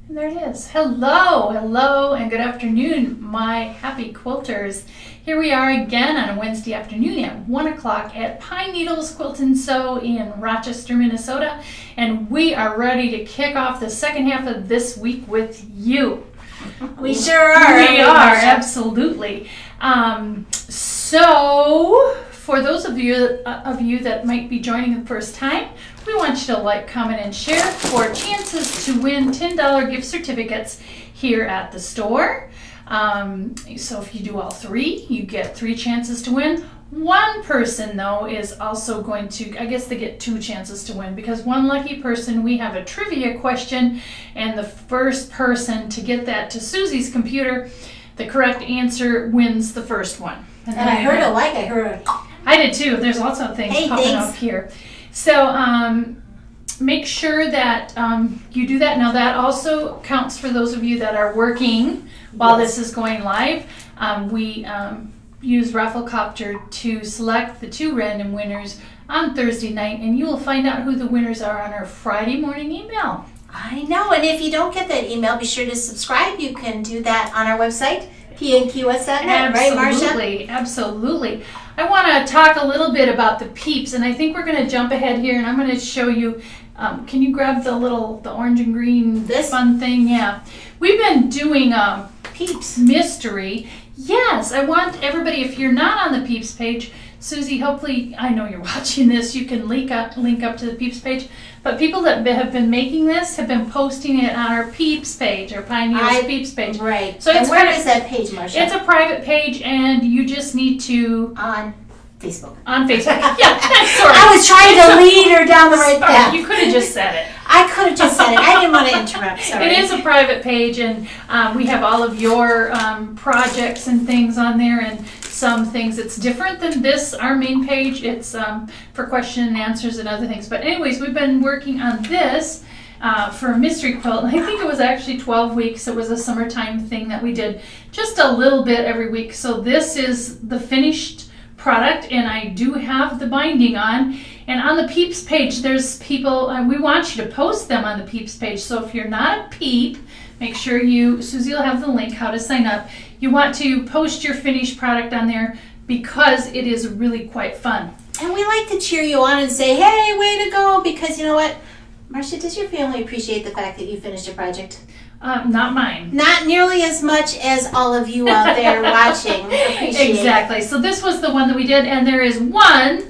And there it is. Hello, hello, and good afternoon, my happy quilters. Here we are again on a Wednesday afternoon at 1 o'clock at Pine Needles Quilt and Sew in Rochester, Minnesota. And we are ready to kick off the second half of this week with you. We sure are. We are, absolutely. So, for those of you that might be joining the first time, we want you to like, comment, and share for chances to win $10 gift certificates here at the store. So if you do all three, you get 3 chances to win. One person, though, is also going to, I guess they get 2 chances to win, because one lucky person, we have a trivia question, and the first person to get that to Susie's computer, the correct answer wins the first one. And I heard a like, I heard a... I did too. There's lots of things popping up here. So make sure that you do that. Now that also counts for those of you that are working while this is going live. We use Rafflecopter to select the 2 random winners on Thursday night, and you will find out who the winners are on our Friday morning email. I know, and if you don't get that email, be sure to subscribe. You can do that on our website, pnqs.net, right, Marcia? Absolutely, absolutely. I want to talk a little bit about the Peeps, and I think we're going to jump ahead here, and I'm going to show you. Can you grab the orange and green fun thing? Yeah. We've been doing Peeps Mystery. Yes, I want everybody, if you're not on the Peeps page, Susie, hopefully, I know you're watching this, you can link up to the Peeps page, but people that have been making this have been posting it on our Peeps page, our Pioneers Peeps page. Right. So and where is that page, Marcia? It's a private page, and you just need to... On Facebook. On Facebook. Yeah, sorry. I was trying to lead her down the right path. You could have just said it. I could have just said it. I didn't want to interrupt. Sorry. It is a private page, and we have all of your projects and things on there, and some things. It's different than this, our main page. It's for question and answers and other things. But anyways, we've been working on this for a mystery quilt, and I think it was actually 12 weeks. It was a summertime thing that we did just a little bit every week. So this is the finished product, and I do have the binding on. And on the Peeps page, there's people, we want you to post them on the Peeps page. So if you're not a Peep, make sure Susie will have the link how to sign up. You want to post your finished product on there because it is really quite fun. And we like to cheer you on and say, hey, way to go, because you know what? Marcia, does your family appreciate the fact that you finished a project? Not mine. Not nearly as much as all of you out there watching appreciate. Exactly. So this was the one that we did, and there is one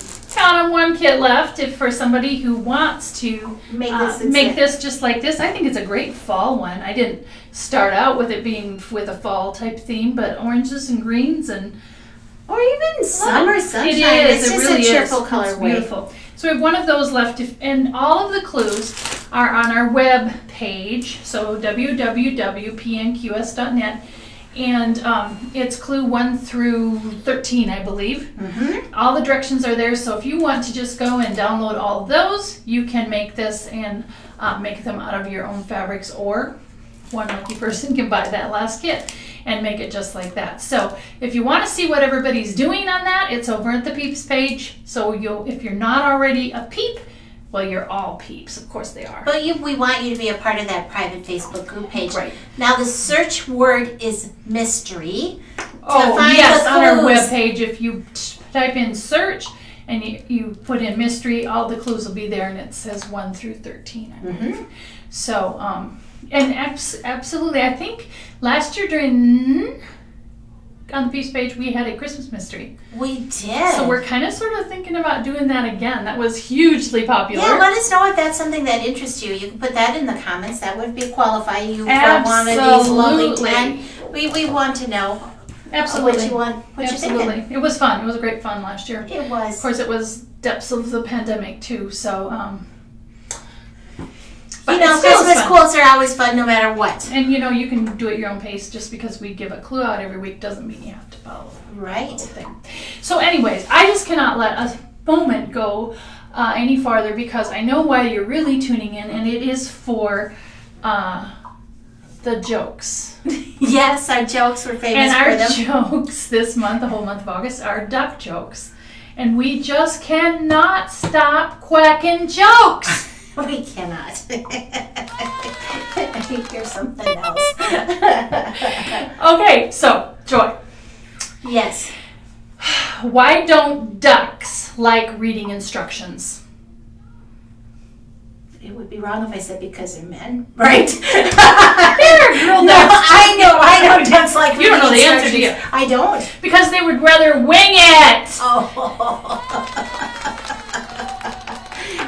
kit left for somebody who wants to make this just like this. I think it's a great fall one. I didn't start out with it being with a fall type theme, but oranges and greens or even summer sunshine. It is. It's just really a cheerful color. It's beautiful. So we have one of those left, and all of the clues are on our web page, so www.pnqs.net, and it's clue 1 through 13, I believe. Mm-hmm. All the directions are there, so if you want to just go and download all of those, you can make this and make them out of your own fabrics, or one lucky person can buy that last kit and make it just like that. So if you want to see what everybody's doing on that, it's over at the Peeps page. So if you're not already a Peep, well, you're all Peeps. Of course they are. But we want you to be a part of that private Facebook group page. Right. Now the search word is mystery. Oh, yes, on our webpage, if you type in search and you put in mystery, all the clues will be there, and it says 1 through 13, I believe. Mm-hmm. So, and absolutely, I think last year on the Peeps page, we had a Christmas mystery. We did. So we're kind of sort of thinking about doing that again. That was hugely popular. Yeah, let us know if that's something that interests you. You can put that in the comments. That would qualify you for one of these lovely 10. We want to know what you want. What you're thinking. It was fun. It was a great fun last year. It was. Of course, it was depths of the pandemic too. So. But Christmas quilts are always fun no matter what. And you can do it at your own pace. Just because we give a clue out every week doesn't mean you have to follow the whole thing. So anyways, I just cannot let a moment go any farther, because I know why you're really tuning in, and it is for the jokes. Yes, our jokes were famous for them. And our jokes this month, the whole month of August, are duck jokes. And we just cannot stop quacking jokes. We cannot. Here's something else. Okay, so, Joy. Yes. Why don't ducks like reading instructions? It would be wrong if I said because they're men, right? They're girl No, ducks. I know ducks like You don't know the reading answer, do you? instructions. I don't. Because they would rather wing it. Oh.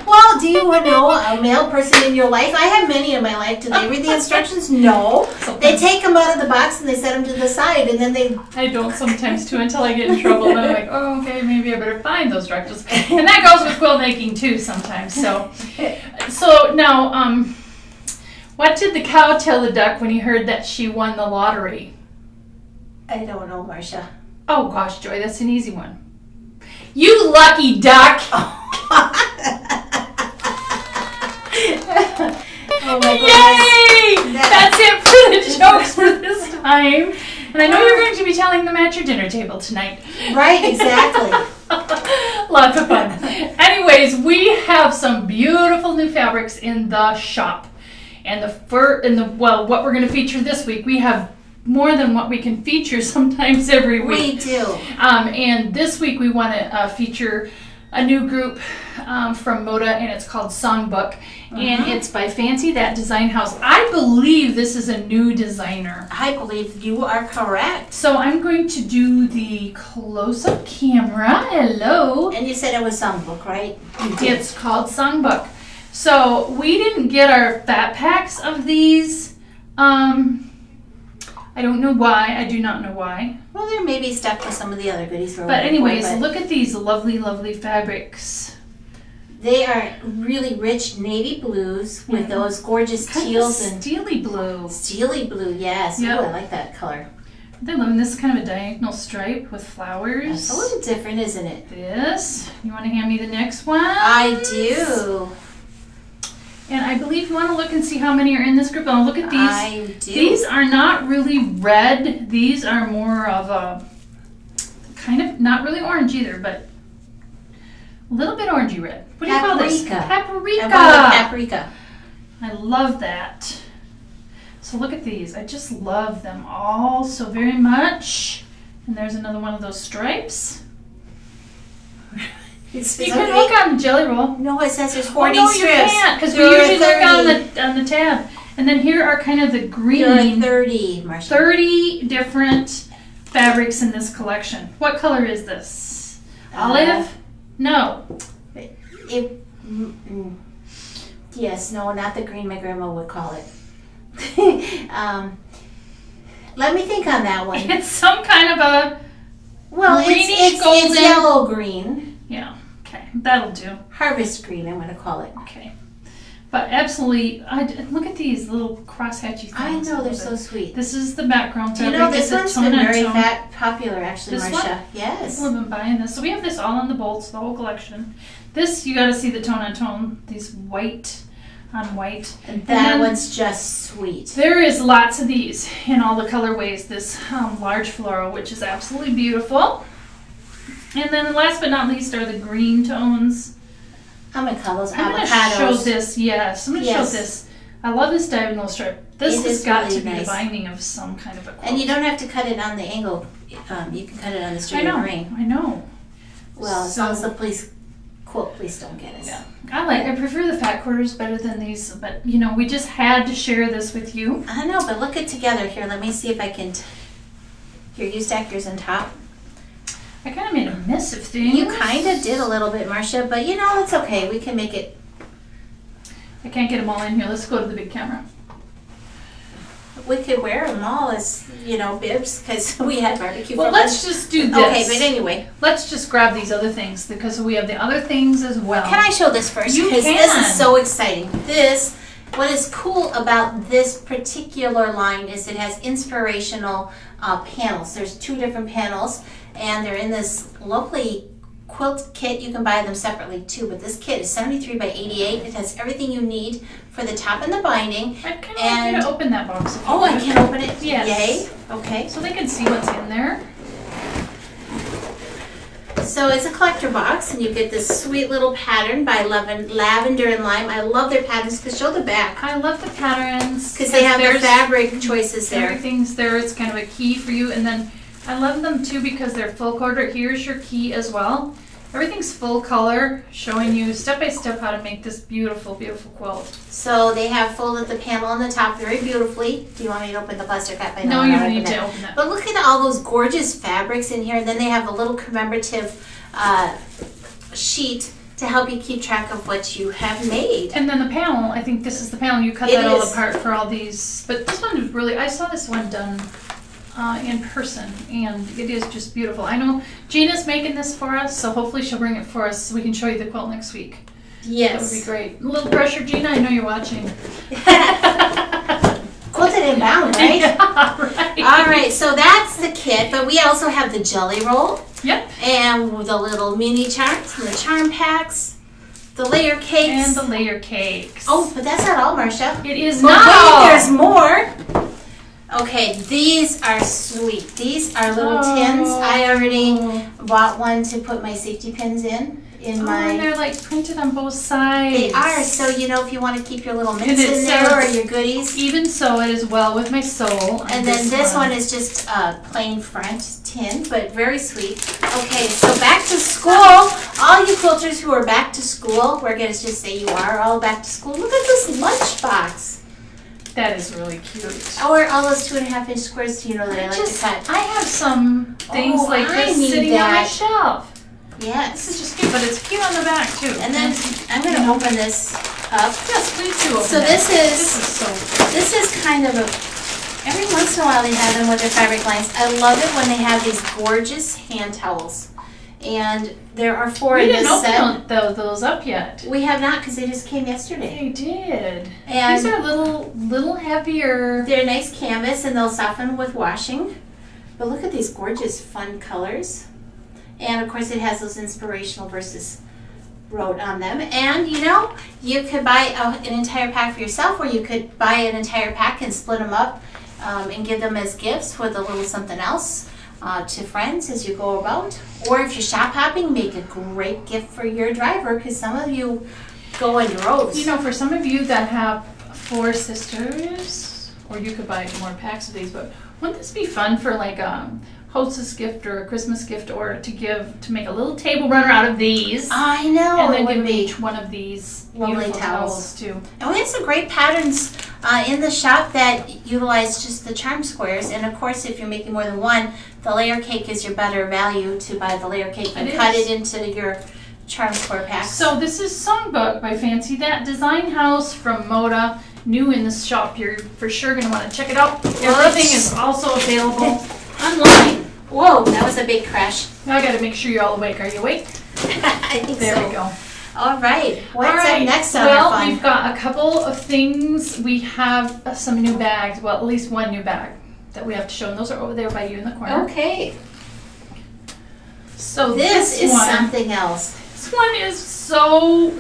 Well, do you know a male person in your life? I have many in my life. Do they read the instructions? No. They take them out of the box and they set them to the side, and then they... I don't sometimes too until I get in trouble. Then I'm like, oh, okay, maybe I better find those directions. And that goes with quilt making too sometimes. So now, what did the cow tell the duck when he heard that she won the lottery? I don't know, Marcia. Oh gosh, Joy, that's an easy one. You lucky duck! Oh my Yay! That's it for the jokes for this time. And I know you're going to be telling them at your dinner table tonight. Right, exactly. Lots of fun. Anyways, we have some beautiful new fabrics in the shop. And what we're going to feature this week, we have more than what we can feature sometimes every week. We do. And this week we want to feature a new group from Moda, and it's called Songbook, and it's by Fancy That Design House. I believe this is a new designer. I believe you are correct. So I'm going to do the close-up camera. Hello. And you said it was Songbook, right? You did. It's called Songbook. So we didn't get our fat packs of these. I don't know why. I do not know why. Well, they're maybe stuck with some of the other goodies. But anyways, look at these lovely, lovely fabrics. They are really rich navy blues with those gorgeous teals and steely blue. Steely blue, yes. Yep. Oh, I like that color. They're loving this kind of a diagonal stripe with flowers. It's a little different, isn't it? This. You want to hand me the next one? I do. And I believe you want to look and see how many are in this group. And look at these. I do. These are not really red. These are more of a kind of, not really orange either, but a little bit orangey red. What do you call this? Paprika. I love paprika. I love that. So look at these. I just love them all so very much. And there's another one of those stripes. You can look on the jelly roll. No, it says there's 40 no, strips. You can't, because we usually look on the tab. And then here are kind of the green. There are 30, Marcia. 30 different fabrics in this collection. What color is this? Olive? No. Yes, no, not the green my grandma would call it. Let me think on that one. It's some kind of a greenish golden. It's yellow green. Yeah, okay, that'll do. Harvest green, I'm going to call it. Okay. But absolutely, look at these little crosshatchy things. I know, they're so sweet. This is the background fabric. You know, this one's been very popular, actually, this Marcia. One? Yes. People have been buying this. So we have this all on the bolts, the whole collection. This, you got to see the tone on tone. These white on white. And that one's just sweet. There is lots of these in all the colorways. This large floral, which is absolutely beautiful. And then last but not least are the green tones. I'm going to call those avocados. I'm going to show this, yes. I'm going to show this. I love this diagonal stripe. This has got really to be the binding of some kind of a quilt. And you don't have to cut it on the angle. You can cut it on the straight grain. I know. Well, as long as the quilt police don't get us. Yeah. I prefer the fat quarters better than these, but you know, we just had to share this with you. I know, but look it together here. Let me see if I can. Here, you stack yours on top. I kind of made a mess of things. You kind of did a little bit, Marcia, but you know, it's okay. We can make it. I can't get them all in here. Let's go to the big camera. We could wear them all as, bibs, because we had barbecue for lunch. Well, let's just do this. Okay, but anyway. Let's just grab these other things, because we have the other things as well. Can I show this first? You can. This is so exciting. What is cool about this particular line is it has inspirational panels. There's 2 different panels, and they're in this lovely quilt kit. You can buy them separately too, but this kit is 73 by 88. It has everything you need for the top and the binding. I kind of want you to open that box. I can open it? Yes. Yay. Okay. So they can see what's in there. So it's a collector box, and you get this sweet little pattern by Lavender and Lime. I love their patterns, because show the back. I love the patterns. Because they have the fabric choices there. Everything's there. It's kind of a key for you. And then I love them too because they're full quarter. Here's your key as well. Everything's full color, showing you step by step how to make this beautiful, beautiful quilt. So they have folded the panel on the top very beautifully. Do you want me to open the plastic wrap? No, you don't need to open it. But look at all those gorgeous fabrics in here. And then they have a little commemorative sheet to help you keep track of what you have made. And then the panel, I think this is the panel. You cut that all apart for all these. But this one is really, I saw this one done in person, and it is just beautiful. I know Gina's making this for us, so hopefully she'll bring it for us so we can show you the quilt next week. Yes. That would be great. A little pressure, Gina. I know you're watching. Quilted and bound, right? Yeah, right. All right, so that's the kit, but we also have the jelly roll. Yep. And the little mini charms and the charm packs, the layer cakes. And the layer cakes. Oh, but that's not all, Marcia. It is But not. wait, there's more. Okay, these are sweet. These are little tins. I already bought one to put my safety pins in my... And they're like printed on both sides. They are, so you know if you want to keep your little mints in there or your goodies. Even so, it is well with my soul. And then this one is just a plain front tin, but very sweet. Okay, so back to school. All you quilters who are back to school, we're going to just say you are all back to school. Look at this lunchbox. That is really cute. Or all those 2.5-inch squares, you know, that I like to cut. I have some things like I this need sitting on my shelf. Yes. This is just cute, but it's cute on the back too. And then I'm going to open this up. Yes, please do open So it. this is kind of a, every once in a while they have them with their fabric lines. I love it when they have these gorgeous hand towels. And there are 4 in this set. We didn't open those up yet. We have not, because they just came yesterday. They did. And these are little heavier. They're nice canvas, and they'll soften with washing. But look at these gorgeous, fun colors. And of course, it has those inspirational verses wrote on them. And you know, you could buy an entire pack for yourself, or you could buy an entire pack and split them up and give them as gifts with a little something else to friends as you go about. Or if you're shop hopping, make a great gift for your driver, because some of you go in droves. You know, for some of you that have 4 sisters, or you could buy more packs of these, but wouldn't this be fun for like a hostess gift or a Christmas gift, or to make a little table runner out of these? I know, and then it would give be each one of these lovely beautiful towels. towels too. And we have some great patterns in the shop that utilize just the charm squares. And of course, if you're making more than one, the layer cake is your better value to buy the layer cake and cut it into your charm square packs. So this is Songbook by Fancy That Design House from Moda. New in the shop. You're for sure going to want to check it out. Everything is also available online. Whoa, that was a big crash. Now I got to make sure you're all awake. Are you awake? I think there so. we go. All right. What's up next on well, our fun? We've got a couple of things. We have some new bags. Well, at least one new bag that we have to show. And those are over there by you in the corner. Okay. So this is one, something else. This one is so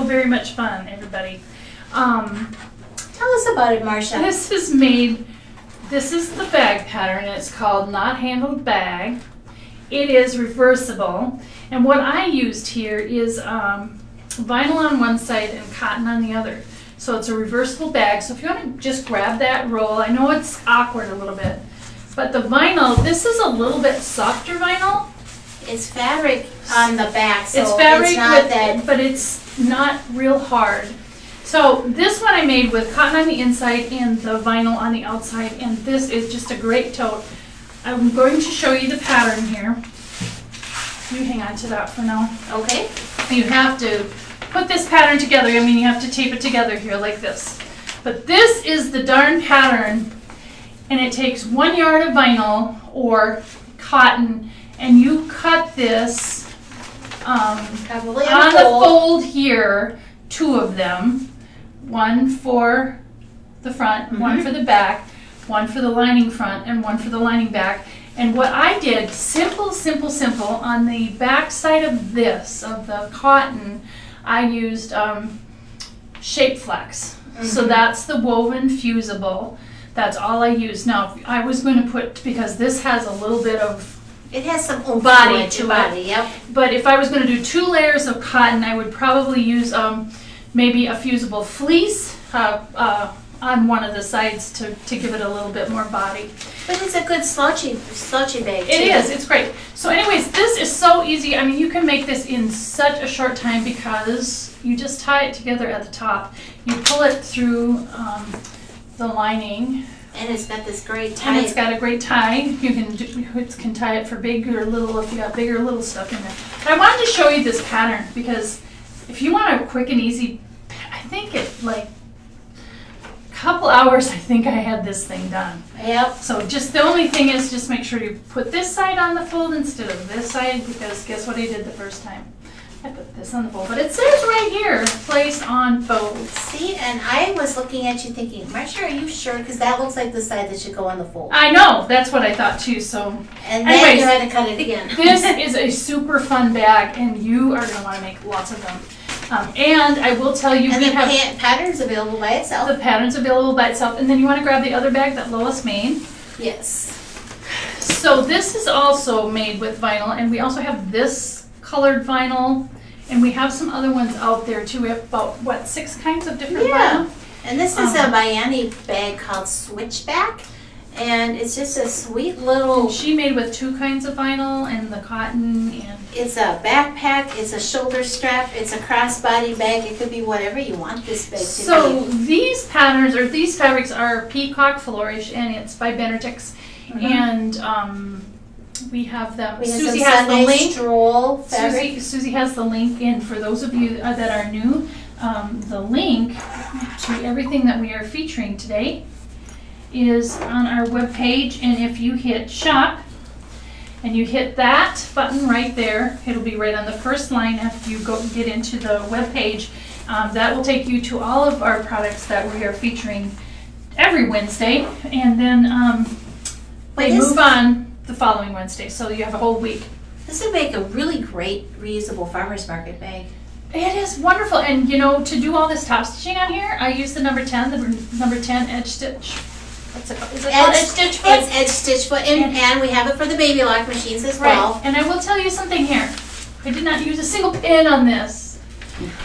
very much fun, everybody. Tell us about it, Marcia. This is the bag pattern. It's called Not Handled Bag. It is reversible. And what I used here is vinyl on one side and cotton on the other. So it's a reversible bag. So if you want to just grab that roll, I know it's awkward a little bit, but the vinyl, this is a little bit softer vinyl. It's fabric on the back, so it's fabric, but it's not real hard. So this one I made with cotton on the inside and the vinyl on the outside, and this is just a great tote. I'm going to show you the pattern here. You hang on to that for now. Okay. You have to put this pattern together. I mean, you have to tape it together here like this. But this is the darn pattern, and it takes 1 yard of vinyl or cotton, and you cut this on the fold here, 2 of them. 1 for the front, 1 for the back, 1 for the lining front, and 1 for the lining back. And what I did, simple, on the back side of this, of the cotton, I used shape flex. So that's the woven fusible. That's all I used. Now, I was going to put, because this has a little bit of It has some oomph body to to body, it. yep. But if I was going to do 2 layers of cotton, I would probably use maybe a fusible fleece on one of the sides to give it a little bit more body. But it's a good slouchy bag too. It is, it's great. So anyways, this is so easy. I mean, you can make this in such a short time because you just tie it together at the top. You pull it through the lining. And it's got this great tie. And it's got a great tie. You can tie it for big or little if you got big or little stuff in there. But I wanted to show you this pattern because if you want a quick and easy, I think it like couple hours, I think I had this thing done. Yep. So just the only thing is just make sure you put this side on the fold instead of this side because guess what I did the first time? I put this on the fold, but it says right here, place on fold. See, and I was looking at you thinking, Marcia, are you sure? Because that looks like the side that should go on the fold. I know, that's what I thought too, so. And then anyways, you had to cut it again. This is a super fun bag and you are going to want to make lots of them. And I will tell you, and we the have pattern's available by itself. the pattern's available by itself. And then you want to grab the other bag that Lois made. Yes. So this is also made with vinyl, and we also have this colored vinyl, and we have some other ones out there too. We have about, what, 6 kinds of different vinyl? And this is a Bayani bag called Switchback. And it's just a sweet little... She made with 2 kinds of vinyl and the cotton and... It's a backpack, it's a shoulder strap, it's a crossbody bag. It could be whatever you want this bag to be. So these patterns, or these fabrics are Peacock Flourish, and it's by Benedict's. And we have them. We have Susie some has the Sunday link. stroll fabric. Susie has the link in for those of you that are new. The link to everything that we are featuring today is on our webpage, and if you hit shop and you hit that button right there, it'll be right on the first line after you go get into the webpage. That will take you to all of our products that we are featuring every Wednesday, and then they move on the following Wednesday, so you have a whole week. This would make a really great reusable farmer's market bag. It is wonderful, and you know, to do all this top stitching on here, I use the number 10 edge stitch. What's it called? Is it called edge stitch foot? It's edge stitch foot, and we have it for the Babylock machines as well. Right, and I will tell you something here. I did not use a single pin on this.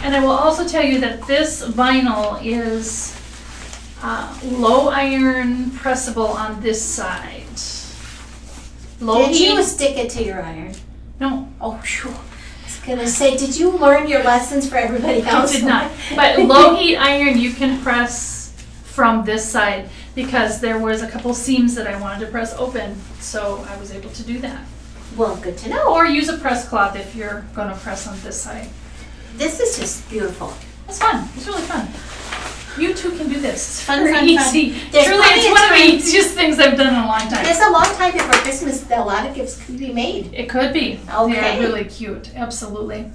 And I will also tell you that this vinyl is low iron pressable on this side. Low Did heat. you stick it to your iron? No. Oh, phew. I was going to say, did you learn your lessons for everybody else? I did not. But low heat iron you can press from this side because there was a couple seams that I wanted to press open, so I was able to do that. Well, good to know. Or use a press cloth if you're going to press on this side. This is just beautiful. It's fun. It's really fun. You too can do this. It's Fun, very fun, easy. fun. There's Truly, plenty it's of one of the time. easiest things I've done in a long time. It's a long time before Christmas that a lot of gifts could be made. It could be. Okay. They're really cute. Absolutely.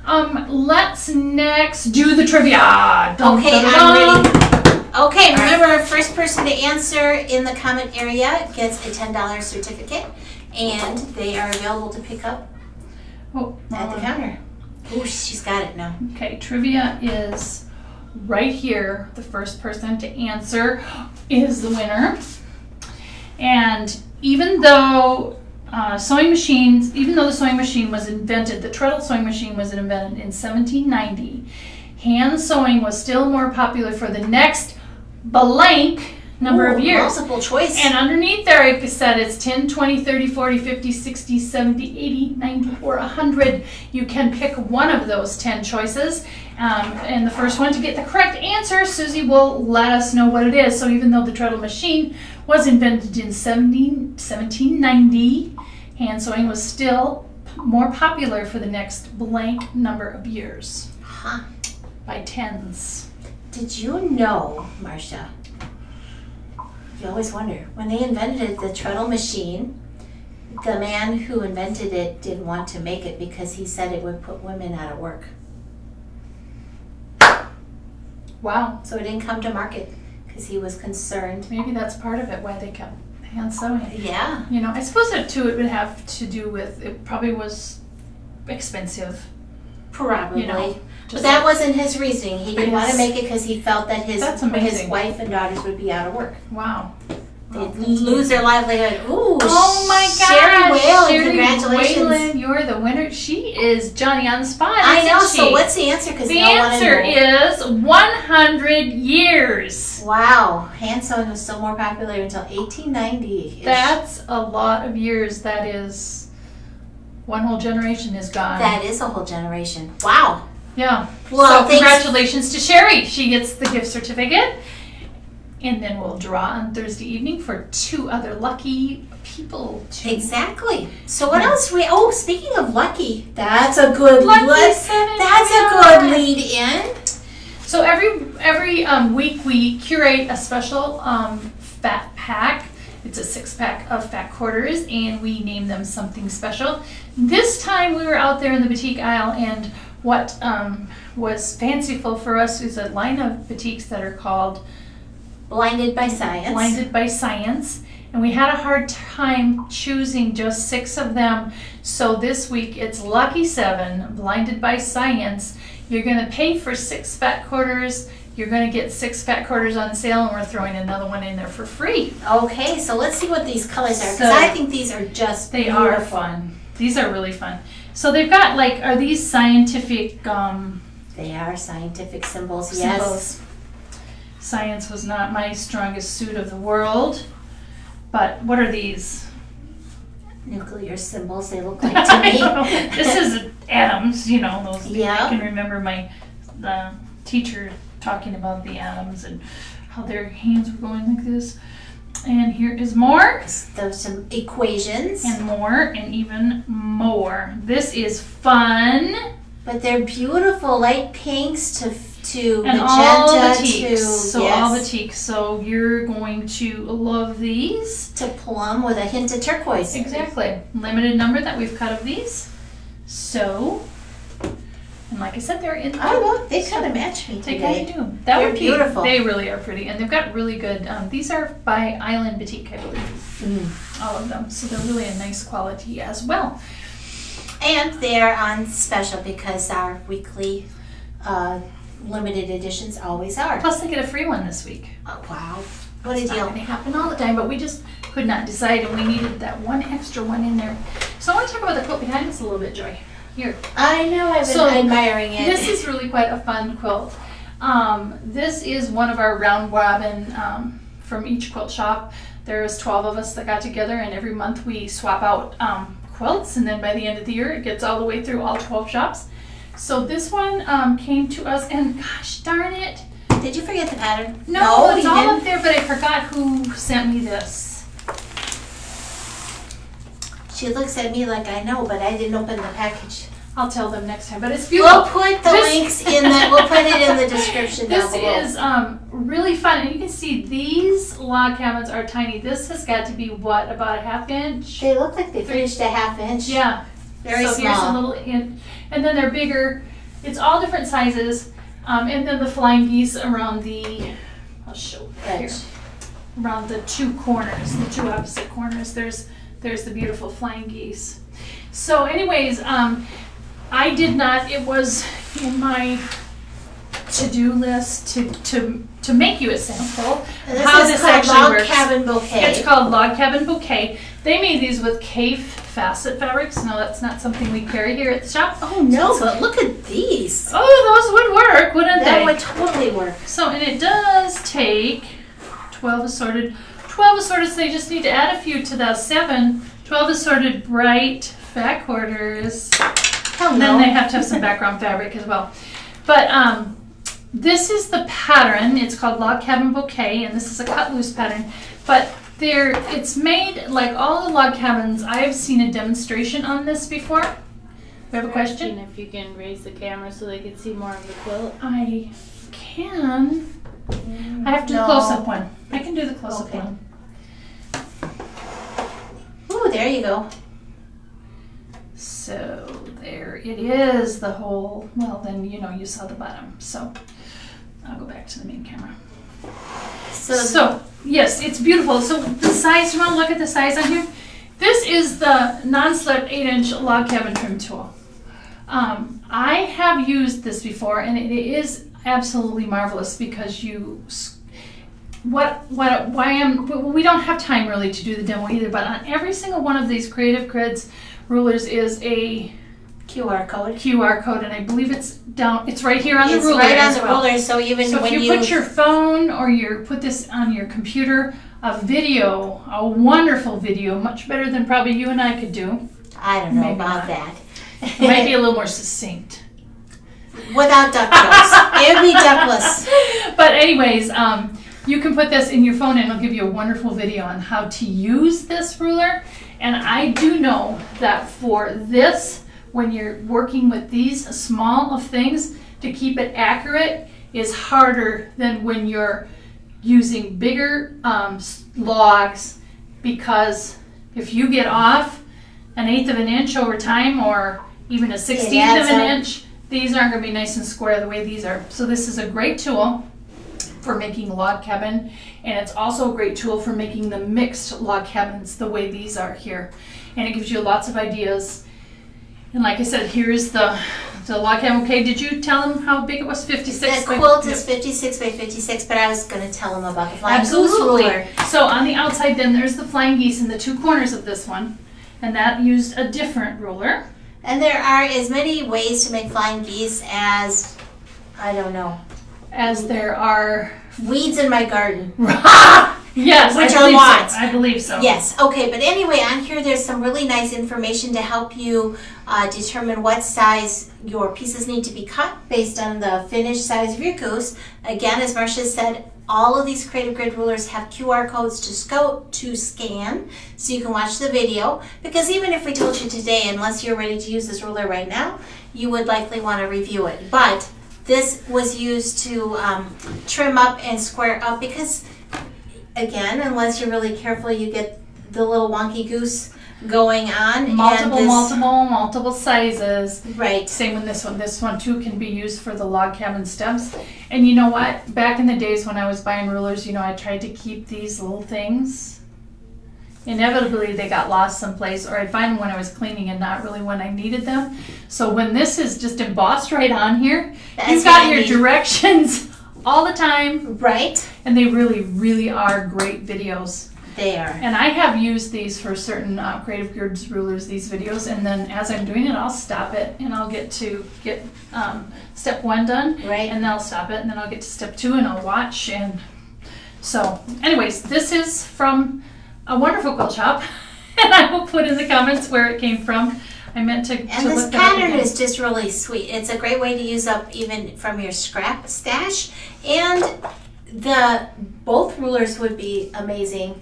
Let's next do the trivia. Dun, Okay, dun, dun, I'm dun. ready. Okay, remember, first person to answer in the comment area gets a $10 certificate, and they are available to pick up Oh, at the counter. Oh, she's got it now. Okay, trivia is right here. The first person to answer is the winner. And even though the sewing machine was invented, the treadle sewing machine was invented in 1790, hand sewing was still more popular for the next blank number of years. Multiple choice. And underneath there, it said it's 10, 20, 30, 40, 50, 60, 70, 80, 90, or 100. You can pick one of those 10 choices. And the first one to get the correct answer, Susie will let us know what it is. So even though the treadle machine was invented in 1790, hand sewing was still more popular for the next blank number of years. Huh. By tens. Did you know, Marcia? You always wonder, when they invented the treadle machine, the man who invented it didn't want to make it because he said it would put women out of work. Wow. So it didn't come to market because he was concerned. Maybe that's part of it, why they kept hand sewing. Yeah. You know, I suppose that too it would have to do with, it probably was expensive. Probably. You know, But just that like- wasn't his reasoning. He didn't want to Yes. make it because he felt that his That's amazing. wife and daughters would be out of work. Wow. They lose their livelihood. Ooh, oh my gosh. Sherry Whalen, Sherry congratulations. Whalen, you're the winner. She is Johnny on the spot, I know, isn't she? so what's the answer? The answer is 100 years. Wow, hand sewing was still more popular until 1890. That's a lot of years. That is, one whole generation is gone. That is a whole generation. Wow. Yeah. Well, so congratulations to Sherry. She gets the gift certificate. And then we'll draw on Thursday evening for 2 other lucky people. Exactly. So what else speaking of lucky, that's a good lead in. So every week we curate a special fat pack. It's a 6-pack of fat quarters, and we name them something special. This time we were out there in the boutique aisle, and what was fanciful for us is a line of boutiques that are called Blinded by Science. Blinded by Science. And we had a hard time choosing just 6 of them. So this week it's Lucky 7, Blinded by Science. You're going to pay for 6 fat quarters. You're going to get 6 fat quarters on sale, and we're throwing another one in there for free. Okay, so let's see what these colors are, because I think these are just beautiful. Are fun. These are really fun. So they've got, like, are these scientific they are scientific symbols, symbols. Yes. Science was not my strongest suit of the world. But what are these? Nuclear symbols, they look like to me. This is atoms, you know, those. Yeah. I can remember my teacher talking about the atoms and how their hands were going like this. And here is more. There's some equations. And more, and even more. This is fun. But they're beautiful, light pinks to and magenta all the teaks. So yes. all the teaks. So you're going to love these. To plum with a hint of turquoise. Exactly. Limited number that we've cut of these. So, and like I said, they're in. Oh, look, they kind of match me today. They kind of do. They're beautiful. They really are pretty, and they've got really good. These are by Island Boutique, I believe. All of them. So they're really a nice quality as well. And they're on special because our weekly limited editions always are. Plus, they get a free one this week. Oh, wow. What a It's deal. not going to happen all the time, but we just could not decide, and we needed that one extra one in there. So I want to talk about the quilt behind us a little bit, Joy. Here. I know, I've been admiring it. This is really quite a fun quilt. This is one of our round robin from each quilt shop. There's 12 of us that got together, and every month we swap out quilts, and then by the end of the year it gets all the way through all 12 shops. So this one came to us, and gosh darn it. Did you forget the pattern? No, it's all up there, but I forgot who sent me this. She looks at me like I know, but I didn't open the package. I'll tell them next time, but it's beautiful. We'll put the links in we'll put it in the description down below. This is really fun, and you can see these log cabins are tiny. This has got to be, what, about a ½ inch? They look like they finished a ½ inch. Yeah. Very so small. Here's a little, and then they're bigger. It's all different sizes, and then the flying geese around the, I'll show here, around the 2 corners, the 2 opposite corners. There's the beautiful flying geese. So anyways, I did not, it was in my to-do list to make you a sample And how this this called actually Log works. Cabin Bouquet. It's called Log Cabin Bouquet. They made these with Kaffe facet fabrics. No, that's not something we carry here at the shop. Oh no, but look at these. Oh, those would work, wouldn't That they? would totally work. So, and it does take 12 assorted, so they just need to add a few to that 7. 12 assorted bright fat quarters. Hello. And then they have to have some background fabric as well. But this is the pattern. It's called Log Cabin Bouquet, and this is a cut loose pattern. But it's made like all the log cabins. I have seen a demonstration on this before. We have a question? If you can raise the camera so they can see more of the quilt. I can. I have to do the close-up one. I can do the close-up one. Ooh, there you go. So there it is, the whole, well then you saw the bottom. So I'll go back to the main camera. So yes, it's beautiful. So the size, you want to look at the size on here? This is the non-slip 8-inch log cabin trim tool. I have used this before, and it is absolutely marvelous because we don't have time really to do the demo either, but on every single one of these Creative Grids rulers is a QR code. QR code, and I believe it's right here on the ruler. It's right on as the well. ruler, so even So when if you put your phone or put this on your computer, a video, a wonderful video, much better than probably you and I could do. I don't know Maybe about not. that. It might be a little more succinct. Without duckless. It would be duckless. But anyways, you can put this in your phone and it'll give you a wonderful video on how to use this ruler. And I do know that for this, when you're working with these small of things, to keep it accurate is harder than when you're using bigger logs, because if you get off an 1/8 of an inch over time, or even a 1/16 of an inch, these aren't going to be nice and square the way these are. So this is a great tool for making log cabin, and it's also a great tool for making the mixed log cabins the way these are here. And it gives you lots of ideas. And like I said, here's the log cabin. Okay, did you tell them how big it was? 56. The quilt is 56 by 56, but I was going to tell them about the flying goose Absolutely. ruler. So on the outside, then there's the flying geese in the two corners of this one, and that used a different ruler. And there are as many ways to make flying geese as, I don't know, As there are weeds in my garden. yes, Which I believe are lots. so. I believe so. Yes, okay, but anyway, on here there's some really nice information to help you determine what size your pieces need to be cut based on the finished size of your goose. Again, as Marcia said, all of these Creative Grid rulers have QR codes to scan so you can watch the video, because even if we told you today, unless you're ready to use this ruler right now, you would likely want to review it. But this was used to trim up and square up, because again, unless you're really careful, you get the little wonky goose going on. Multiple sizes. Right. Same with this one. This one too can be used for the log cabin stems. And you know what? Back in the days when I was buying rulers, I tried to keep these little things. Inevitably, they got lost someplace, or I'd find them when I was cleaning and not really when I needed them. So when this is just embossed right on here, you've got your directions all the time. Right. And they really, really are great videos. They are. And I have used these for certain Creative Grids rulers, these videos, and then as I'm doing it, I'll stop it and I'll get step 1 done. Right. And then I'll stop it, and then I'll get to step 2 and I'll watch. And so anyways, this is from a wonderful quilt shop, and I will put in the comments where it came from. I meant to And this look that up pattern again. is just really sweet. It's a great way to use up even from your scrap stash. And both rulers would be amazing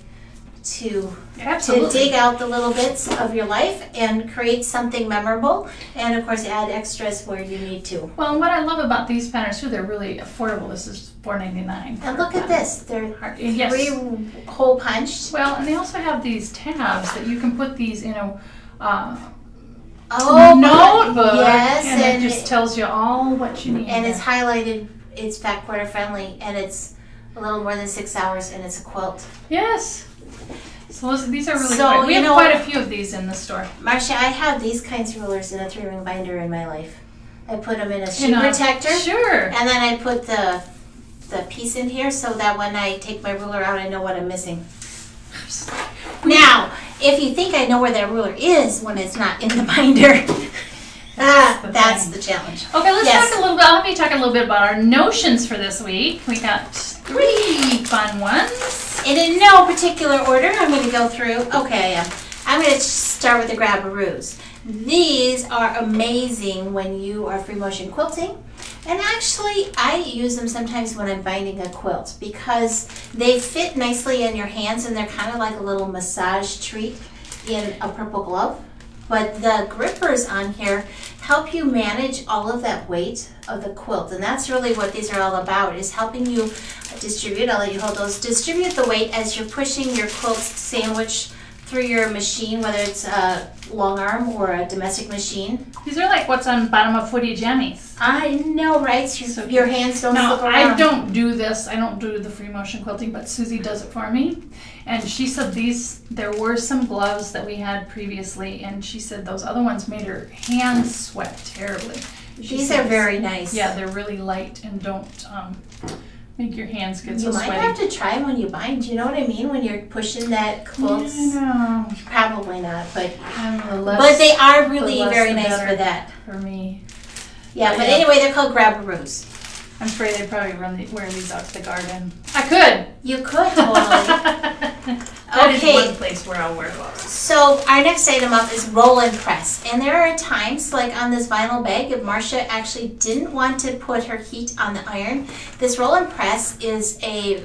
to Absolutely. dig out the little bits of your life and create something memorable, and of course add extras where you need to. Well, and what I love about these patterns too, they're really affordable. This is $4.99. And look at this, they're Yes. 3-hole punched. Well, and they also have these tabs that you can put these in a notebook, yes, and it just tells you all what you need. and it's highlighted. It's back quarter friendly, and it's a little more than 6 hours, and it's a quilt. Yes. So these are really So, fun. We you have know- quite a few of these in the store. Marcia, I have these kinds of rulers in a 3-ring binder in my life. I put them in a sheet You know, protector, Sure. and then I put the piece in here so that when I take my ruler out, I know what I'm missing. Now, if you think I know where that ruler is when it's not in the binder, that's the challenge. Okay, let's Yes. talk a little bit. Let me talk a little bit about our notions for this week. We got 3 fun ones. And in no particular order, I'm going to go through. Okay, I'm going to start with the grab A Roos. These are amazing when you are free motion quilting. And actually, I use them sometimes when I'm binding a quilt because they fit nicely in your hands, and they're kind of like a little massage treat in a purple glove. But the grippers on here help you manage all of that weight of the quilt. And that's really what these are all about, is helping you distribute. I'll let you hold those. Distribute the weight as you're pushing your quilt sandwich through your machine, whether it's a long arm or a domestic machine. These are like what's on the bottom of footy jammies. I know, right? So your hands don't Now, slip around. I don't do this. I don't do the free motion quilting, but Susie does it for me. And she said there were some gloves that we had previously, and she said those other ones made her hands sweat terribly. These are very nice. Yeah, they're really light and don't Make your hands get so You might sweaty. have to try them when you bind. Do you know what I mean? When you're pushing that quilt. No. Probably not, but But they are really less very the nice better for that. For me. Yeah, but Yeah. anyway, they're called Grab A Roos. I'm afraid they'd probably wear these out to the garden. I could. You could totally. That is Okay. one place where I'll wear gloves. So our next item up is roll and press. And there are times, like on this vinyl bag, if Marcia actually didn't want to put her heat on the iron, this roll and press is a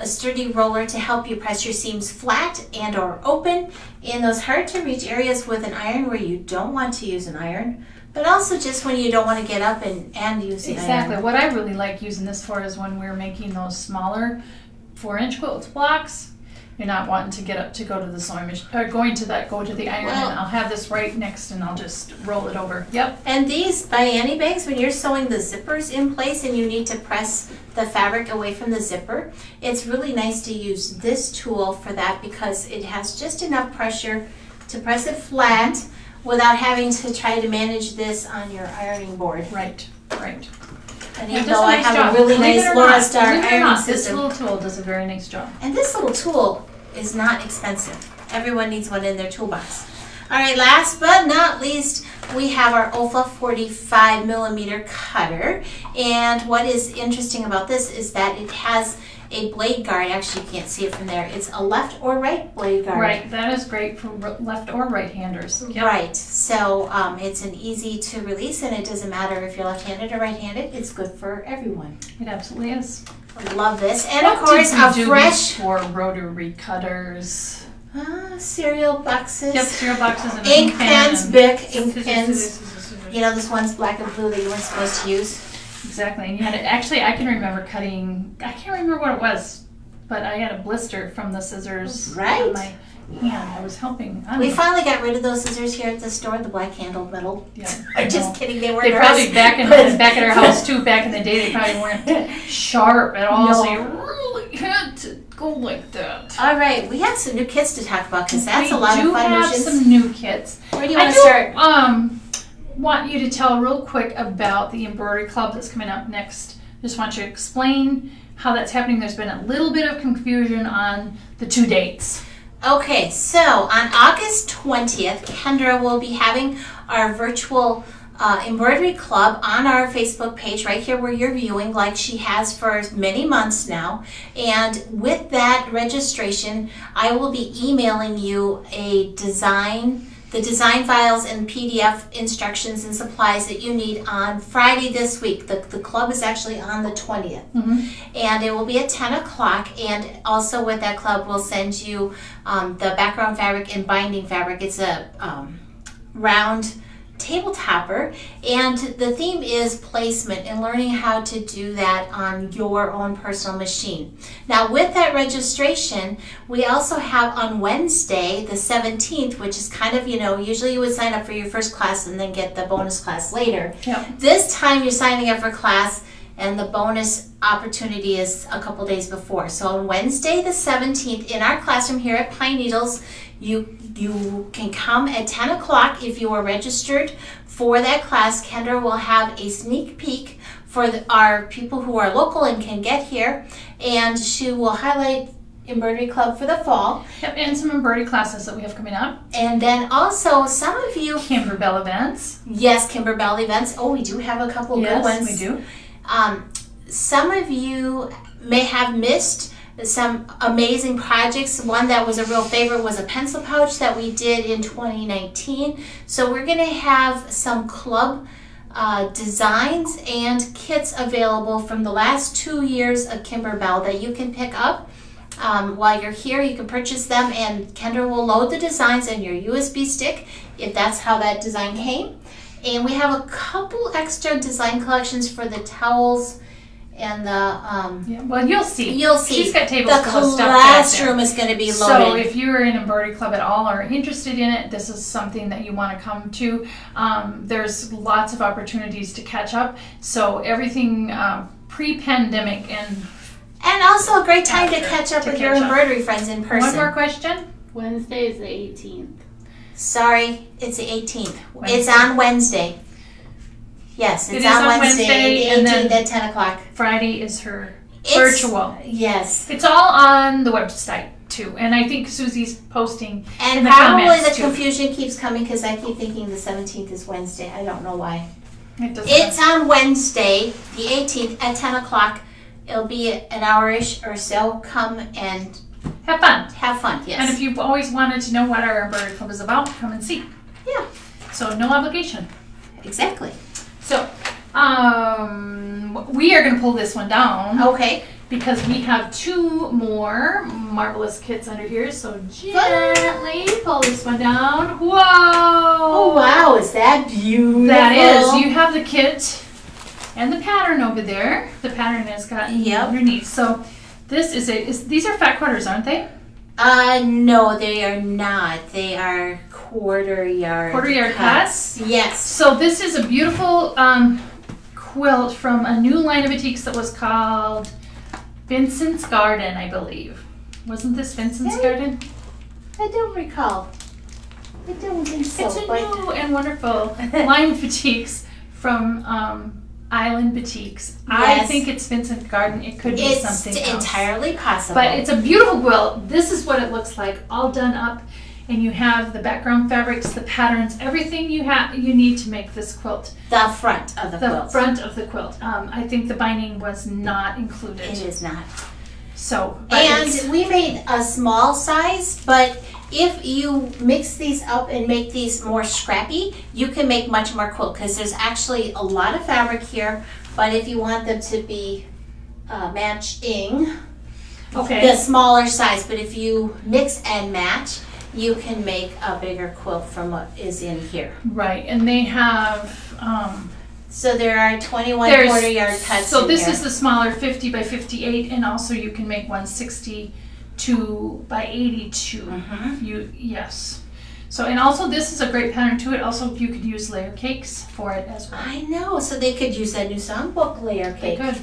sturdy roller to help you press your seams flat and or open in those hard to reach areas with an iron where you don't want to use an iron, but also just when you don't want to get up and use the Exactly. iron. What I really like using this for is when we're making those smaller 4-inch quilt blocks. You're not wanting to get up to go to the sewing machine or go to the iron, Well- and I'll have this right next and I'll just roll it over. Yep. And these biani bags, when you're sewing the zippers in place and you need to press the fabric away from the zipper, it's really nice to use this tool for that because it has just enough pressure to press it flat without having to try to manage this on your ironing board. Right. Right. And It even does though a I nice have job. a really Believe it nice or Laura not, Star believe it or ironing not, This system. little tool does a very nice job. And this little tool is not expensive. Everyone needs one in their toolbox. All right, last but not least, we have our OLFA 45 millimeter cutter. And what is interesting about this is that it has a blade guard. Actually, you can't see it from there. It's a left or right blade guard. Right. That is great for left or right-handers. Yep. Right. So it's an easy to release, and it doesn't matter if you're left-handed or right-handed. It's good for everyone. It absolutely is. I love this. And What of course, did we a do fresh for rotary cutters. cereal boxes. Yep, cereal boxes and Ink ink pen pens, and- Bic ink pens. You know, this one's black and blue that you weren't supposed to use. Exactly. And you had to, actually, I can remember cutting, I can't remember what it was, but I had a blister from the scissors Right. on my hand. I was helping. I don't We know. finally got rid of those scissors here at the store, the black handled metal. Yeah. I'm just kidding, they weren't They probably ours. back at our house too. Back in the day, they probably weren't sharp at all. No. So you really had to go like that. All right, we have some new kits to talk about because that's a lot We of do fun have notions. some new kits. Where do you I want do to start? want you to tell real quick about the embroidery club that's coming up next. Just want you to explain how that's happening. There's been a little bit of confusion on the 2 dates. Okay, so on August 20th, Kendra will be having our virtual embroidery club on our Facebook page right here where you're viewing, like she has for many months now. And with that registration, I will be emailing you the design files and PDF instructions and supplies that you need on Friday this week. The club is actually on the 20th. And it will be at 10 o'clock. And also with that club, we'll send you the background fabric and binding fabric. It's a round table topper, and the theme is placement and learning how to do that on your own personal machine. Now with that registration, we also have on Wednesday the 17th, which is kind of, usually you would sign up for your first class and then get the bonus class later. Yep. This time you're signing up for class and the bonus opportunity is a couple days before. So on Wednesday the 17th in our classroom here at Pine Needles, you can come at 10 o'clock if you are registered for that class. Kendra will have a sneak peek for our people who are local and can get here, and she will highlight Embroidery Club for the fall. Yep, and some embroidery classes that we have coming up. And then also some of you, Kimberbell events. yes, Kimberbell events. Oh, we do have a couple good ones. Yes, we do. Some of you may have missed some amazing projects. One that was a real favorite was a pencil pouch that we did in 2019. So we're going to have some club designs and kits available from the last 2 years of Kimberbell that you can pick up. While you're here, you can purchase them, and Kendra will load the designs in your USB stick if that's how that design came. And we have a couple extra design collections for the towels and the Yeah, well, you'll see. you'll see She's got tables the full of stuff back classroom there. is going to be So loaded. if you're in embroidery club at all or interested in it, this is something that you want to come to. There's lots of opportunities to catch up. So everything pre-pandemic And also a great time to After, catch up to with your catch up. embroidery friends in person. One more question. Wednesday is the 18th. Sorry, it's the 18th. It's Wednesday. on Wednesday. Yes, It it's is on on Wednesday, Wednesday, the and then 18th at 10 o'clock. Friday is her It's- virtual. Yes. It's all on the website too, and I think Susie's posting in And the probably comments the too. confusion keeps coming because I keep thinking the 17th is Wednesday. I don't know why. It doesn't It's on Wednesday, the 18th at 10 o'clock. It'll be an hour-ish or so. Come and have fun. have fun, yes. And if you've always wanted to know what our bird club is about, come and see. Yeah, So no obligation. exactly. So we are going to pull this one down Okay. because we have 2 more marvelous kits under here. So gently pull this one down. Whoa! Oh, wow. Is that beautiful? That is. You have the kit and the pattern over there. The pattern has got Yep. underneath. So this is these are fat quarters, aren't they? No, they are not. They are quarter yard cuts? Yes. So this is a beautiful quilt from a new line of boutiques that was called Vincents Garden, I believe. Wasn't this Vincents Yeah. Garden? I don't recall. I don't think so. It's a but new and wonderful line of boutiques from Island Boutiques. I Yes. think it's Vincents Garden. It could be it's something else. entirely possible. But it's a beautiful quilt. This is what it looks like, all done up. And you have the background fabrics, the patterns, everything you need to make this quilt. the front of the The quilt. front of the quilt. I think the binding was not included. It is not. So, but it's- And we made a small size, but if you mix these up and make these more scrappy, you can make much more quilt because there's actually a lot of fabric here. But if you want them to be matching, okay. the smaller size. But if you mix and match, you can make a bigger quilt from what is in here. Right, and they have So there are 21 there's quarter yard cuts so in this here. is the smaller 50 by 58, and also you can make one 62 by 82. Mhm. Yes. So, and also this is a great pattern too. It also, you could use layer cakes for it as well. I know, so they could use that new songbook layer They cake. could.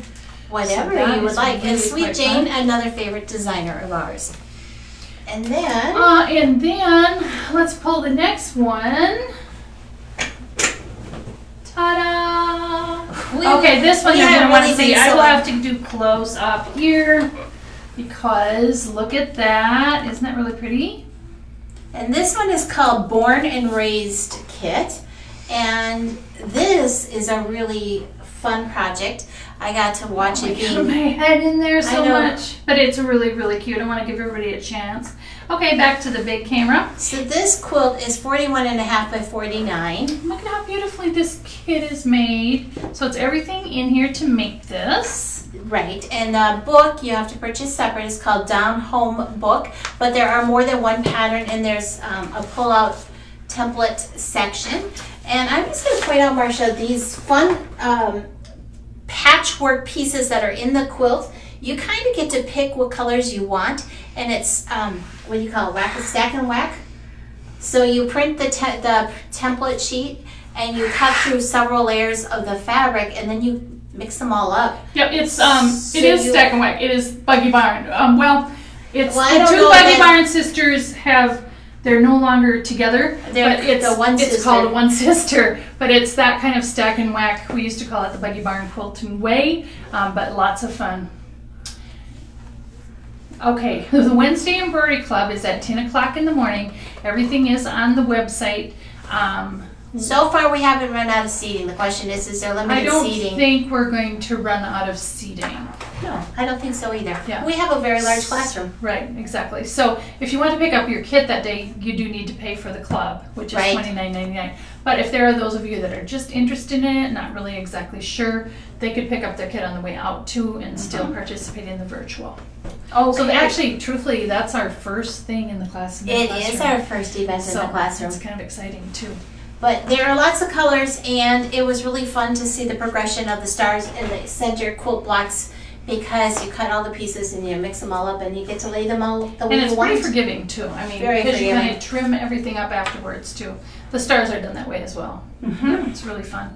Whatever So that you would is like. And really Sweet quite Jane, fun. another favorite designer of ours. And then, And then let's pull the next one. Ta-da! Okay, this one we you're have gonna want to really see. big I will silhouette. have to do close up here because look at that. Isn't that really pretty? and this one is called Born and Raised Kit. And this is a really fun project. I got to watch I it got my being. head in there so I know. much, but it's really, really cute. I want to give everybody a chance. Okay, back to the big camera. So this quilt is 41.5 by 49. Look at how beautifully this kit is made. So it's everything in here to make this. Right, and the book you have to purchase separate. It's called Down Home Book, but there are more than one pattern, and there's a pull-out template section. And I'm just going to point out, Marcia, these fun patchwork pieces that are in the quilt. You kind of get to pick what colors you want, and it's what do you call it? Whack, stack and whack. So you print the template sheet, and you cut through several layers of the fabric, and then you mix them all up. Yep, it's So it is you- Stack and Whack. It is Buggy Barn. It's Well, I the don't two know Buggy that- Barn sisters they're no longer together. They're but it's the one it's sister. called One Sister, but it's that kind of Stack and Whack. We used to call it the Buggy Barn Quilting Way, but lots of fun. Okay, the Wednesday Embroidery Club is at 10 o'clock in the morning. Everything is on the website. So far, we haven't run out of seating. The question is there I limited don't seating? think we're going to run out of seating. No, I don't think so either. Yeah. We have a very large classroom. Right, exactly. So if you want to pick up your kit that day, you do need to pay for the club, which is Right. $29.99. But if there are those of you that are just interested in it, not really exactly sure, they could pick up their kit on the way out too and still participate in the virtual. Oh, So actually, truthfully, that's our first thing in the class. In the it classroom. is our first event in the classroom. It's kind of exciting too. But there are lots of colors, and it was really fun to see the progression of the stars in the center quilt blocks because you cut all the pieces and you mix them all up and you get to lay them all the way And it's you pretty want. forgiving too. I mean, Very because you kind forgiving. of trim everything up afterwards too. The stars are done that way as well. Mhm. It's really fun.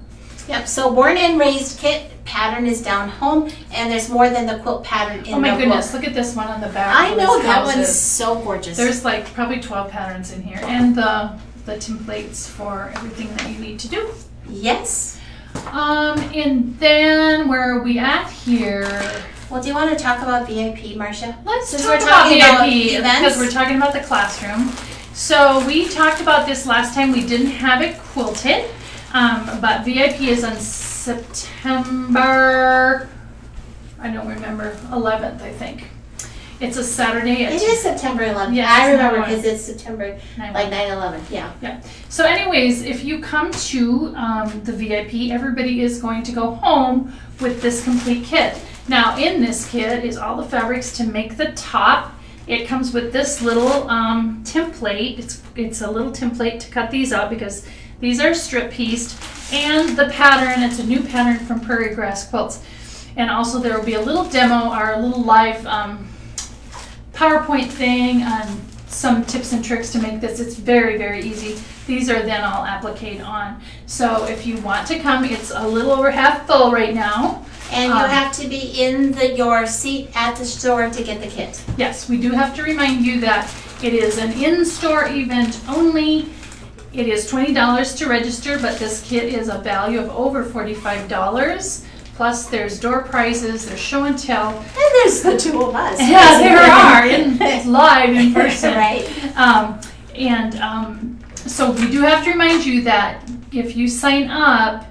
Yep, so Born and Raised Kit pattern is down home, and there's more than the quilt pattern in Oh my the goodness, book. look at this one on the back. I of know, his that one's houses. so gorgeous. There's like probably 12 patterns in here, and the templates for everything that you need to do. Yes. And then where are we at here? Well, do you want to talk about VIP, Marcia? Let's Since talk we're about talking about VIP events. because we're talking about the classroom. So we talked about this last time. We didn't have it quilted, but VIP is on September, I don't remember, 11th, I think. It's a Saturday. It is September 11th. Yes, I remember 9/11. because it's September, 9/11. like 9/11. Yeah. Yeah. So anyways, if you come to the VIP, everybody is going to go home with this complete kit. Now in this kit is all the fabrics to make the top. It comes with this little template. It's a little template to cut these out because these are strip pieced. And the pattern, it's a new pattern from Prairie Grass Quilts. And also there will be a little demo, or a little live PowerPoint thing on some tips and tricks to make this. It's very, very easy. These are then all appliqued on. So if you want to come, it's a little over half full right now. And you have to be in your seat at the store to get the kit. Yes, we do have to remind you that it is an in-store event only. It is $20 to register, but this kit is a value of over $45. Plus there's door prizes, there's show and tell. And there's the two of us. Yeah, there are, live in person. Right. So we do have to remind you that if you sign up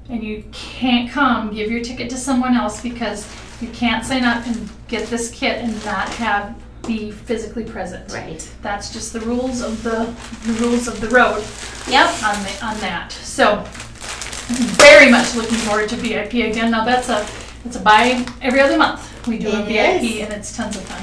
and you can't come, give your ticket to someone else because you can't sign up and get this kit and not be physically present. Right. That's just the rules of the road. Yep. On that. So very much looking forward to VIP again. Now that's a buy every other month. We do a VIP is. and it's tons of fun.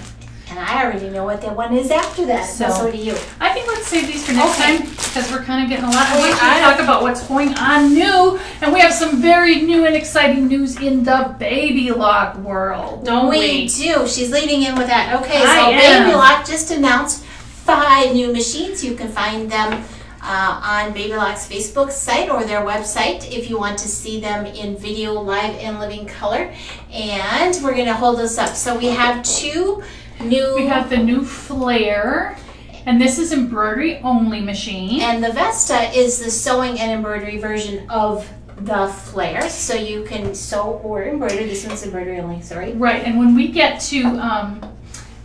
And I already know what the one is after that. So do you. I think let's save these for next time because we're kind of getting a lot. Oh, We should talk about what's going on new, and we have some very new and exciting news in the Babylock world, don't we? We do. She's leading in with that. Okay, I so am. Babylock just announced 5 new machines. You can find them on Babylock's Facebook site or their website if you want to see them in video, live, and living color. And we're going to hold this up. So we have 2 new. We have the new Flare, and this is embroidery only machine. And the Vesta is the sewing and embroidery version of the Flare. So you can sew or embroider. This one's embroidery only, sorry. Right, and when we get to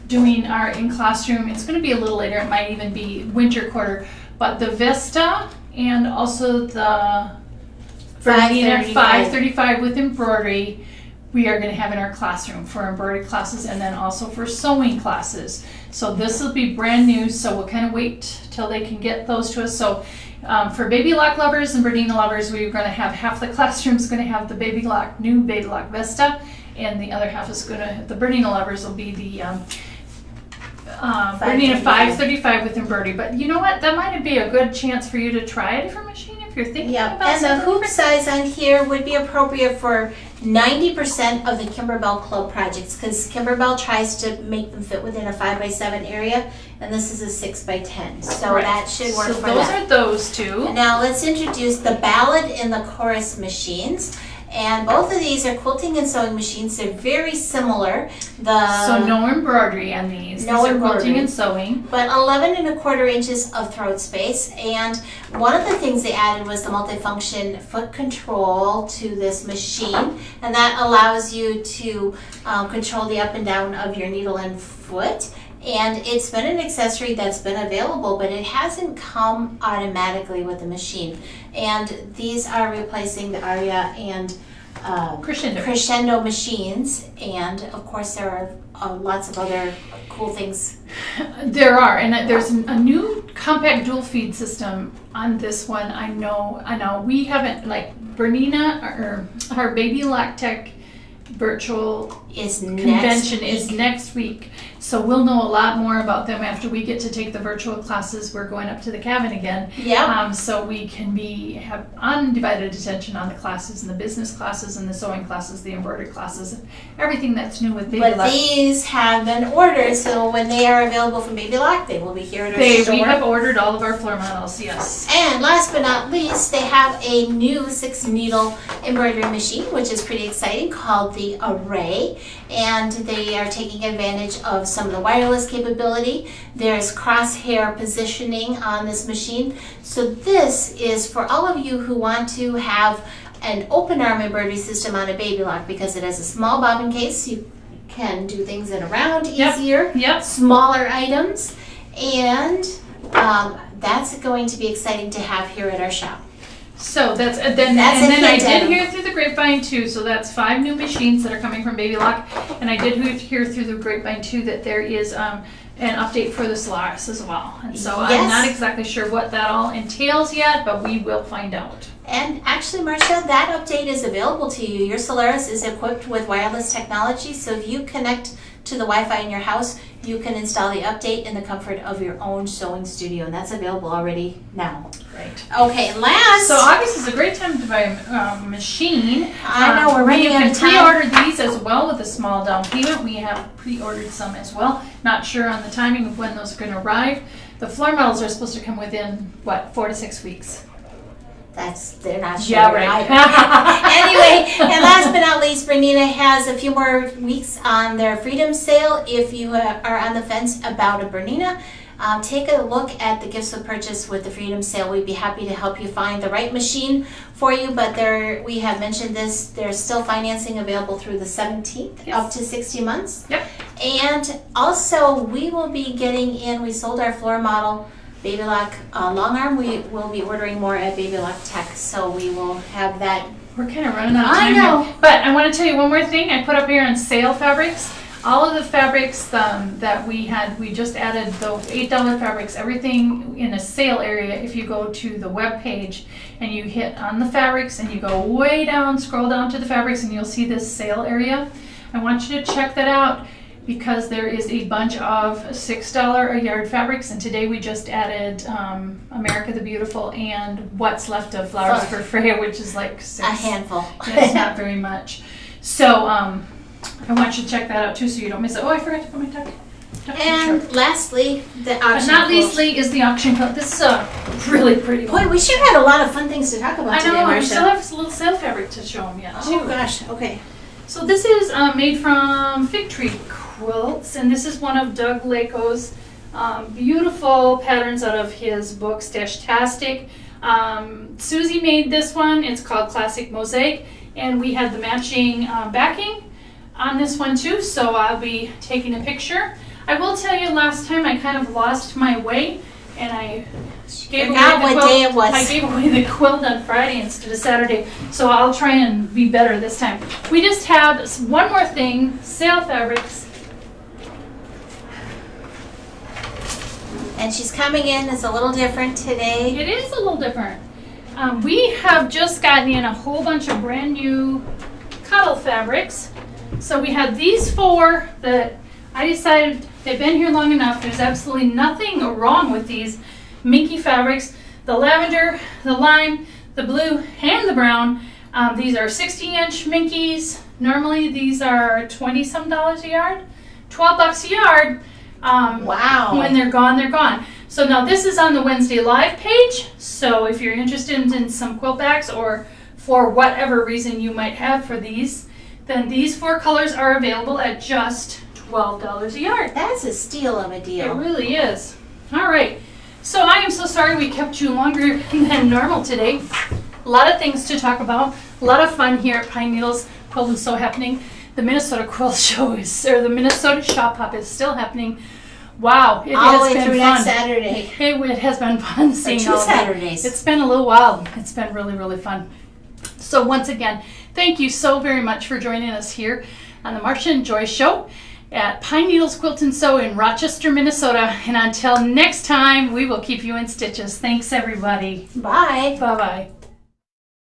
doing our in-classroom, it's going to be a little later. It might even be winter quarter. But the Vesta and also the 535 with embroidery, we are going to have in our classroom for embroidery classes and then also for sewing classes. So this will be brand new, so we'll kind of wait till they can get those to us. So for Babylock lovers and Bernina lovers, we're going to have half the classroom is going to have the new Babylock Vesta, and the other half is going to, the Bernina lovers will be the Bernina 535 with embroidery. But you know what? That might be a good chance for you to try a different machine if you're thinking about And the something hoop different. size on here would be appropriate for 90% of the Kimberbell Club projects because Kimberbell tries to make them fit within a 5x7 area, and this is a 6x10. So Right. that should work So for those that. are those two. Now let's introduce the ballad and the chorus machines. And both of these are quilting and sewing machines. They're very similar. So no embroidery on these. No These are embroidery. quilting and sewing. But 11 1/4 inches of throat space. And one of the things they added was the multifunction foot control to this machine. And that allows you to control the up and down of your needle and foot. And it's been an accessory that's been available, but it hasn't come automatically with the machine. And these are replacing the Aria and Crescendo machines. And of course there are lots of other cool things. There are, and there's a new compact dual feed system on this one. I know. We haven't, like Bernina or our Babylock Tech virtual convention is next week. So we'll know a lot more about them after we get to take the virtual classes. We're going up to the cabin again. Yeah. So we can have undivided attention on the classes and the business classes and the sewing classes, the embroidery classes, everything that's new with Babylock. But these have been ordered, so when they are available from Babylock, they will be here at our store. We have ordered all of our floor models, yes. And last but not least, they have a new 6-needle embroidery machine, which is pretty exciting, called the Array. And they are taking advantage of some of the wireless capability. There's crosshair positioning on this machine. So this is for all of you who want to have an open arm embroidery system on a Babylock because it has a small bobbin case. You can do things in a round easier, smaller items, and that's going to be exciting to have here at our shop. So then I did hear through the grapevine too. So that's 5 new machines that are coming from Babylock, and I did hear through the grapevine too that there is an update for the Solaris as well. And so I'm not exactly sure what that all entails yet, but we will find out. And actually, Marcia, that update is available to you. Your Solaris is equipped with wireless technology, so if you connect to the Wi-Fi in your house, you can install the update in the comfort of your own sewing studio, and that's available already now. Right. Okay, last. So August is a great time to buy a machine. I know, we're running out of time. You can pre-order these as well with a small down payment. We have pre-ordered some as well. Not sure on the timing of when those are going to arrive. The floor models are supposed to come within, 4 to 6 weeks. They're not sure. Yeah, right. Anyway, and last but not least, Bernina has a few more weeks on their Freedom Sale. If you are on the fence about a Bernina, take a look at the gifts with purchase with the Freedom Sale. We'd be happy to help you find the right machine for you, but we have mentioned this, there's still financing available through the 17th, up to 60 months. Yep. And also, we will be getting in, we sold our floor model Babylock long arm. We will be ordering more at Babylock Tech, so we will have that. We're kind of running out of time here. But I want to tell you one more thing. I put up here on sale fabrics. All of the fabrics that we just added those $8 fabrics, everything in a sale area. If you go to the web page and you hit on the fabrics and you go way down, scroll down to the fabrics, and you'll see this sale area. I want you to check that out, because there is a bunch of $6 a yard fabrics, and today we just added America the Beautiful and What's Left of Flowers for Freya, which is like 6. A handful. It's not very much. So I want you to check that out too, so you don't miss it. Oh, I forgot to put my tuck. And lastly, the auction. But not leastly is the auction quilt. This is a really pretty one. Boy, we sure had a lot of fun things to talk about today, Marcia. I still have a little sale fabric to show them yet too. Oh gosh, okay. So this is made from Fig Tree Quilts, and this is one of Doug Lako's beautiful patterns out of his book Stashtastic. Susie made this one. It's called Classic Mosaic, and we had the matching backing on this one too, so I'll be taking a picture. I will tell you, last time I kind of lost my way, and I gave away the quilt. Day it was. I gave away the quilt on Friday instead of Saturday, so I'll try and be better this time. We just have one more thing, sale fabrics. And she's coming in, it's a little different today. It is a little different. We have just gotten in a whole bunch of brand new cuddle fabrics. So we had these 4 that I decided they've been here long enough. There's absolutely nothing wrong with these minky fabrics. The lavender, the lime, the blue, and the brown. These are 60-inch minkies. Normally these are $20-some a yard. $12 a yard. Wow. When they're gone, they're gone. So now this is on the Wednesday Live page. So if you're interested in some quilt backs, or for whatever reason you might have for these, then these 4 colors are available at just $12 a yard. That's a steal of a deal. It really is. All right. So I am so sorry we kept you longer than normal today. A lot of things to talk about. A lot of fun here at Pine Needles Quilt and Sew happening. The Minnesota Quilt Show the Minnesota Shop Hop is still happening. Wow, it all has the way been through fun. next Saturday. It has been fun seeing Or 2 all of Saturdays. It's been a little while. It's been really, really fun. So once again, thank you so very much for joining us here on the Marcia and Joy Show at Pine Needles Quilt and Sew in Rochester, Minnesota. And until next time, we will keep you in stitches. Thanks, everybody. Bye. Bye-bye.